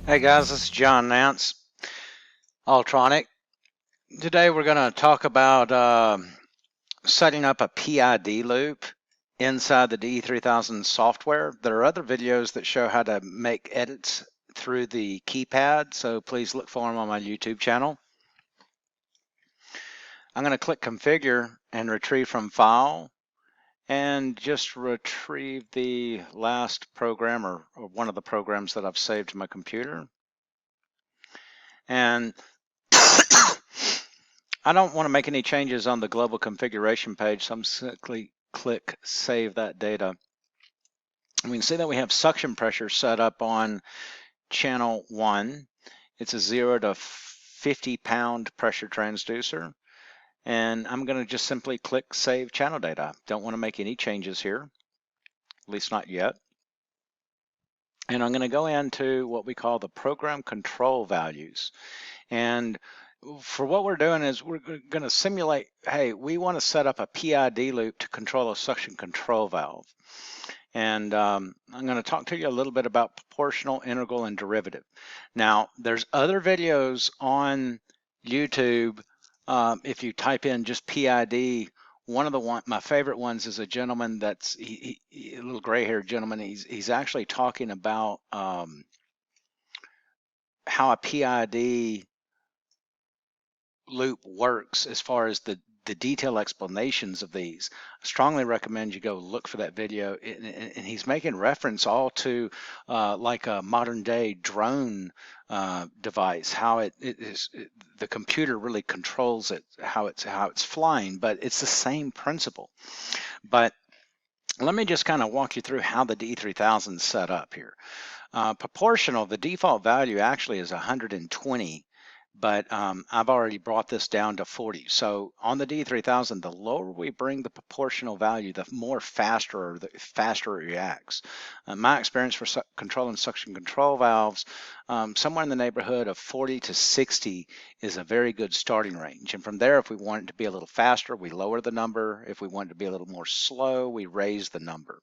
Hey guys, this is John Nance, Altronic. Today we're going to talk about setting up a PID loop inside the DE-3000 software. There are other videos that show how to make edits through the keypad, so please look for them on my YouTube channel. I'm going to click Configure and retrieve from File, and just retrieve the last program or one of the programs that I've saved to my computer. And I don't want to make any changes on the global configuration page, so I'm simply click Save that data. And we can see that we have suction pressure set up on channel 1. It's a 0 to 50 pound pressure transducer. And I'm going to just simply click Save Channel Data. Don't want to make any changes here, at least not yet. And I'm going to go into what we call the program control values. And for what we're doing is we're going to simulate, hey, we want to set up a PID loop to control a suction control valve. And I'm going to talk to you a little bit about proportional, integral, and derivative. Now, there's other videos on YouTube. If you type in just PID, my favorite ones is a gentleman that's a little gray-haired gentleman. He's actually talking about how a PID loop works as far as the detailed explanations of these. I strongly recommend you go look for that video, and he's making reference all to like a modern day drone device, how the computer really controls it, how it's flying, but it's the same principle. But let me just kind of walk you through how the DE-3000 is set up here. Proportional, the default value actually is 120, but I've already brought this down to 40. So on the DE-3000, the lower we bring the proportional value, the faster it reacts. My experience for controlling suction control valves, somewhere in the neighborhood of 40 to 60 is a very good starting range. And from there, if we want it to be a little faster, we lower the number. If we want it to be a little more slow, we raise the number.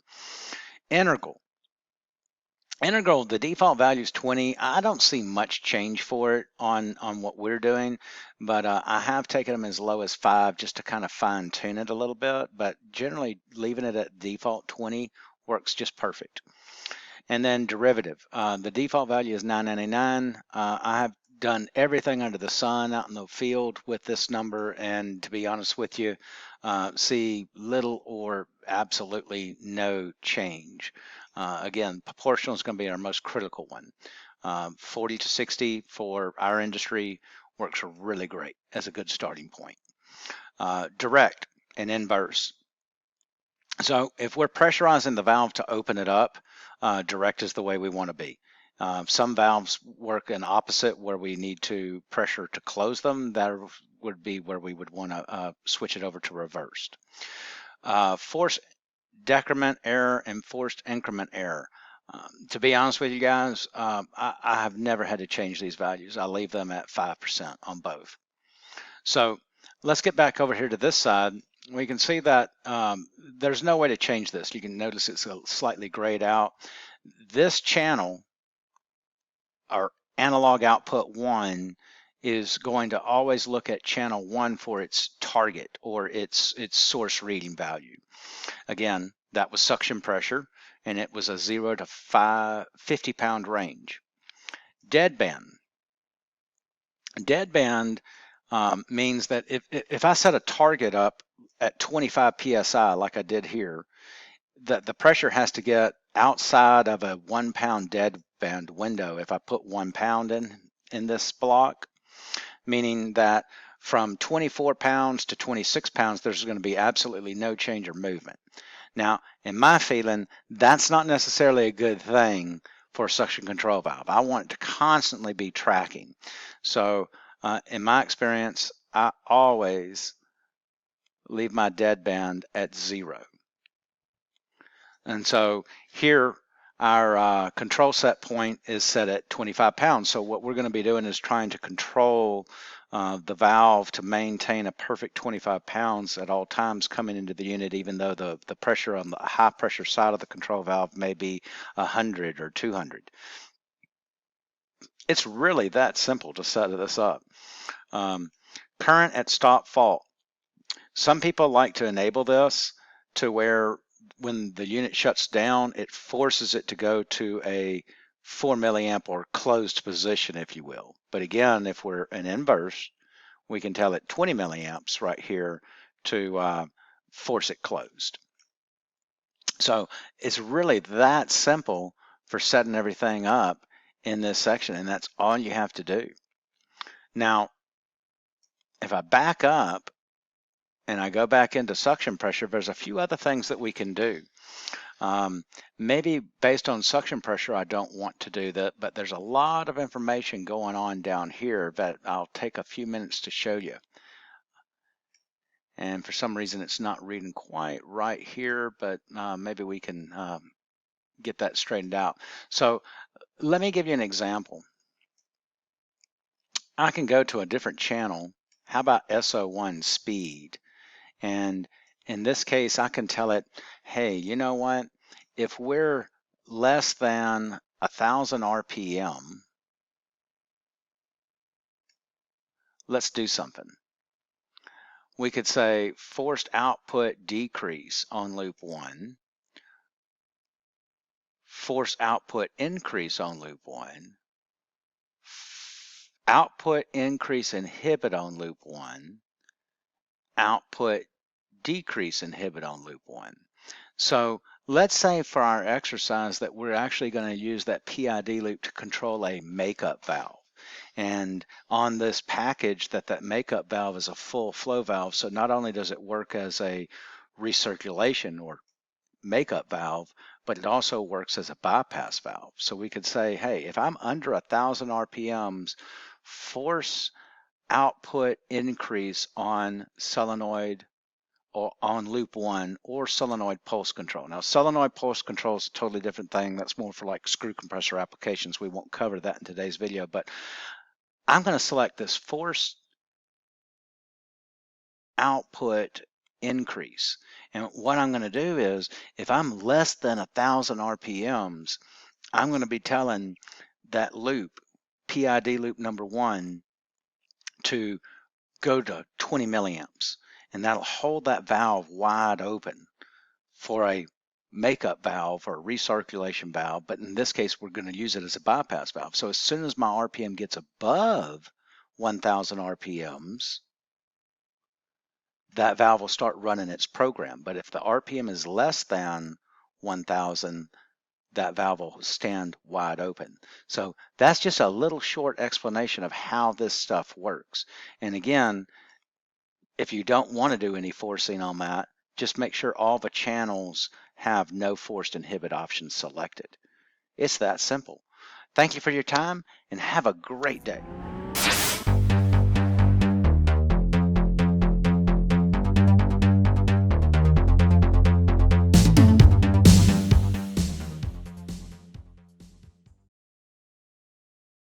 Integral, the default value is 20. I don't see much change for it on what we're doing, but I have taken them as low as 5 just to kind of fine tune it a little bit, but generally leaving it at default 20 works just perfect. And then derivative, the default value is 999. I have done everything under the sun out in the field with this number, and to be honest with you, see little or absolutely no change. Again, proportional is going to be our most critical one. 40 to 60 for our industry works really great as a good starting point. Direct and inverse. So if we're pressurizing the valve to open it up, direct is the way we want to be. Some valves work in opposite, where we need to pressure to close them. That would be where we would want to switch it over to reversed. Force decrement error and forced increment error. To be honest with you guys, I have never had to change these values. I leave them at 5% on both. So let's get back over here to this side. We can see that there's no way to change this. You can notice it's slightly grayed out. This channel, our analog output 1, is going to always look at channel 1 for its target or its source reading value. Again, that was suction pressure, and it was a 0 to 50 pound range. Deadband. Deadband means that if I set a target up at 25 psi like I did here, that the pressure has to get outside of a 1 pound deadband window if I put 1 pound in this block, meaning that from 24 pounds to 26 pounds, there's going to be absolutely no change or movement. Now, in my feeling, that's not necessarily a good thing for a suction control valve. I want it to constantly be tracking. So in my experience, I always leave my deadband at 0. And so here, our control set point is set at 25 pounds. So what we're going to be doing is trying to control the valve to maintain a perfect 25 pounds at all times coming into the unit, even though the pressure on the high pressure side of the control valve may be 100 or 200. It's really that simple to set this up. Current at stop fault. Some people like to enable this to where when the unit shuts down, it forces it to go to a 4 milliamp or closed position, if you will. But again, if we're an inverse, we can tell it 20 milliamps right here to force it closed. So it's really that simple for setting everything up in this section, and that's all you have to do. Now, if I back up and I go back into suction pressure, there's a few other things that we can do. Maybe based on suction pressure, I don't want to do that, but there's a lot of information going on down here that I'll take a few minutes to show you. And for some reason, it's not reading quite right here, but maybe we can get that straightened out. So let me give you an example. I can go to a different channel. How about SO1 speed? And in this case, I can tell it, hey, you know what? If we're less than 1,000 RPM, let's do something. We could say forced output decrease on loop 1, forced output increase on loop 1, output increase inhibit on loop 1, output decrease inhibit on loop 1. So let's say for our exercise that we're actually going to use that PID loop to control a makeup valve. And on this package that makeup valve is a full flow valve. So not only does it work as a recirculation or makeup valve, but it also works as a bypass valve. So we could say, hey, if I'm under 1,000 RPMs, force output increase on solenoid or on loop 1 or solenoid pulse control. Now, solenoid pulse control is a totally different thing. That's more for like screw compressor applications. We won't cover that in today's video, but I'm going to select this force output increase. And what I'm going to do is, if I'm less than 1,000 RPMs, I'm going to be telling that loop, PID loop number 1, to go to 20 milliamps. And that'll hold that valve wide open for a makeup valve or a recirculation valve, but in this case, we're going to use it as a bypass valve. So as soon as my RPM gets above 1,000 RPMs, that valve will start running its program. But if the RPM is less than 1,000, that valve will stand wide open. So that's just a little short explanation of how this stuff works. And again, if you don't want to do any forcing on that, just make sure all the channels have no forced inhibit options selected. It's that simple. Thank you for your time and have a great day.